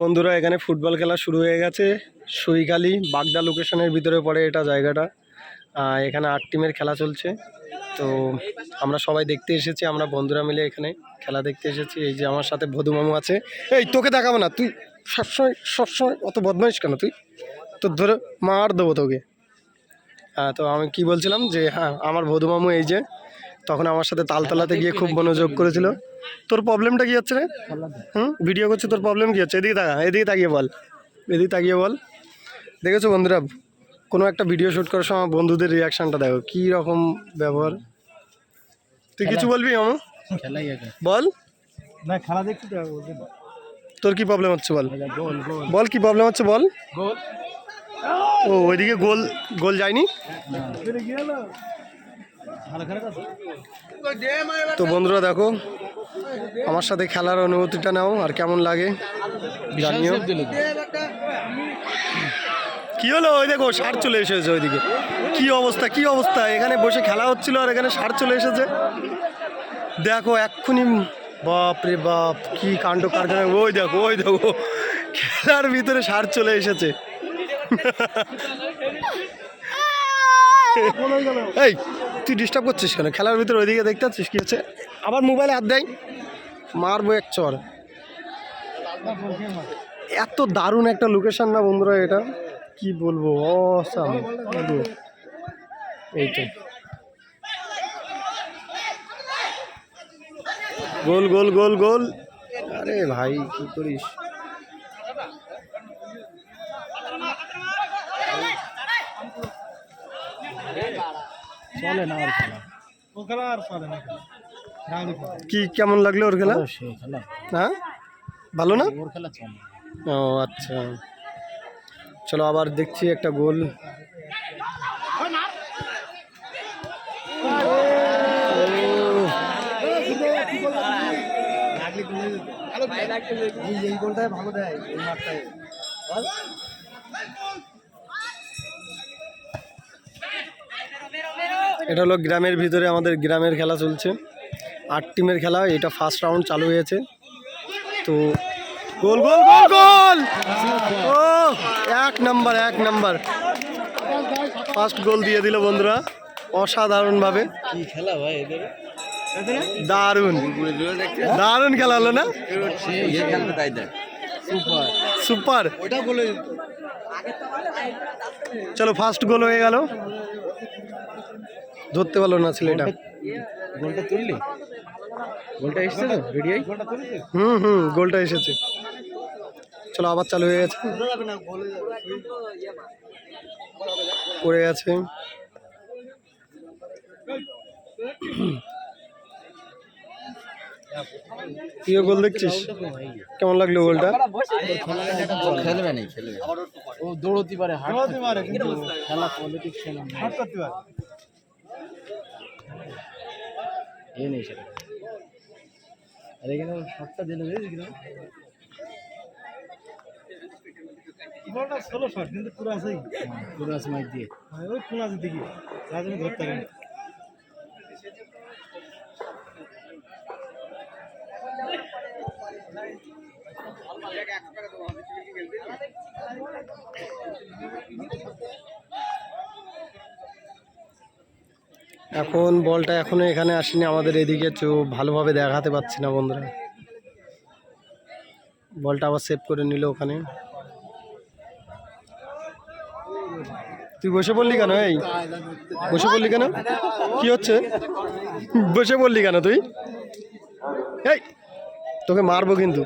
বন্ধুরা এখানে ফুটবল খেলা শুরু হয়ে গেছে। সইখালি বাগদা লোকেশনের ভিতরে পড়ে এটা জায়গাটা। এখানে 8 টিমের খেলা চলছে। তো আমরা সবাই দেখতে এসেছি, আমরা বন্ধুরা মিলে এখানে খেলা দেখতে এসেছি। এই যে আমার সাথে ভদু মামু আছে। এই তোকে দেখাবো না, তুই সবসময় অত বদমাইশ কেন? তুই তোর ধরে মার দেবো তোকে। তো আমি কি বলছিলাম যে হ্যাঁ, আমার ভদু মামু এই যে তখন আমার সাথে তালতলাতে গিয়ে খুব মনোযোগ করেছিল। তোর প্রবলেমটা কি হচ্ছে রে? ভিডিও করছে, তোর প্রবলেম কি হচ্ছে? এদিকে তাকা, এদিকে তাকিয়ে বল, এদিকে তাকিয়ে বল। দেখেছো বন্ধুরা, কোনো একটা ভিডিও শ্যুট করার সময় বন্ধুদের রিয়াকশানটা দেখো কী রকম ব্যবহার। তুই কিছু বলবি মামু? বল না, খেলা দেখছি তো। তোর কি প্রবলেম হচ্ছে বল, বল কি প্রবলেম হচ্ছে বল। ও ওইদিকে গোল গোল যায়নি। তো বন্ধুরা দেখো, আমার সাথে খেলার অনুভূতিটা নাও আর কেমন লাগে জানিও। কি হলো? ওই দেখো সার চলে এসেছে ওইদিকে। কি অবস্থা, কি অবস্থা! এখানে বসে খেলা হচ্ছিল আর এখানে সার চলে এসেছে। দেখো এক্ষুনি, বাপ রে বাপ, কি কাণ্ড কারখানা! ওই দেখো, ওই দেখো, খেলার ভিতরে সার চলে এসেছে। এই তুই ডিস্টার্ব করছিস কেন? খেলার ভিতরে ওইদিকে দেখতে পাচ্ছিস কি হচ্ছে? আবার মোবাইলে হাত দেয়, মারবো এক চর। এত দারুণ একটা লোকেশন না বন্ধুরা, এটা কি বলবো, অসাম। এই তো গোল গোল গোল গোল। আরে ভাই কি করিস? চলে না আর খেলা, ও খেলা আর চলে না। কি কেমন লাগলো ওর খেলা? হ্যাঁ ভালো না? ওর খেলা চলে। ও আচ্ছা, চলো আবার দেখছি একটা গোল। এই গোলটাই ভালো দেয় এই মাঠটায়। এটা হলো গ্রামের ভিতরে, আমাদের গ্রামের খেলা চলছে। 8 টিমের খেলা, এটা ফার্স্ট রাউন্ড চালু হয়েছে। তো গোল গোল গোল গোল! ও এক নাম্বার, এক নাম্বার ফার্স্ট গোল দিয়ে দিল বন্ধুরা, অসাধারণভাবে। কি খেলা ভাই এদের! দারুণ দারুণ খেলা হলো না? সুপার। চলো ফার্স্ট গোল হয়ে গেল। ধরতে পারলো না ছেলেটা। গোলটা তুললি? গোলটা এসেছে তো ভিডিওই? গোলটা তুললি? গোলটা এসেছে। চলো আবার চালু হয়ে গেছে, পড়ে গেছে। তুইও গোল দেখছিস? কেমন লাগলো গোলটা? খেলবে না, খেলবে। ও দৌড়তে পারে, হাঁটতে পারে, কিন্তু খেলা পলিটিক্স না, হাঁট করতে পারে। এই নেই সেটা। আর এখানে শটটা দিলে দেখি না, বলটা সোলো শট কিন্তু পুরো আছে, পুরো আছে মাইক দিয়ে। ওই কোন আছে দেখি, রাজনী ধরতে পারে। এখন বলটা এখনো এখানে আসেনি আমাদের এদিকে, তো ভালোভাবে দেখাতে পাচ্ছি না বন্ধুরা। বলটা আবার সেভ করে নিল ওখানে। তুই বসে পড়লি কেন? এই বসে পড়লি কেন? কি হচ্ছে? বসে পড়লি কেন তুই? এই তোকে মারবো কিন্তু।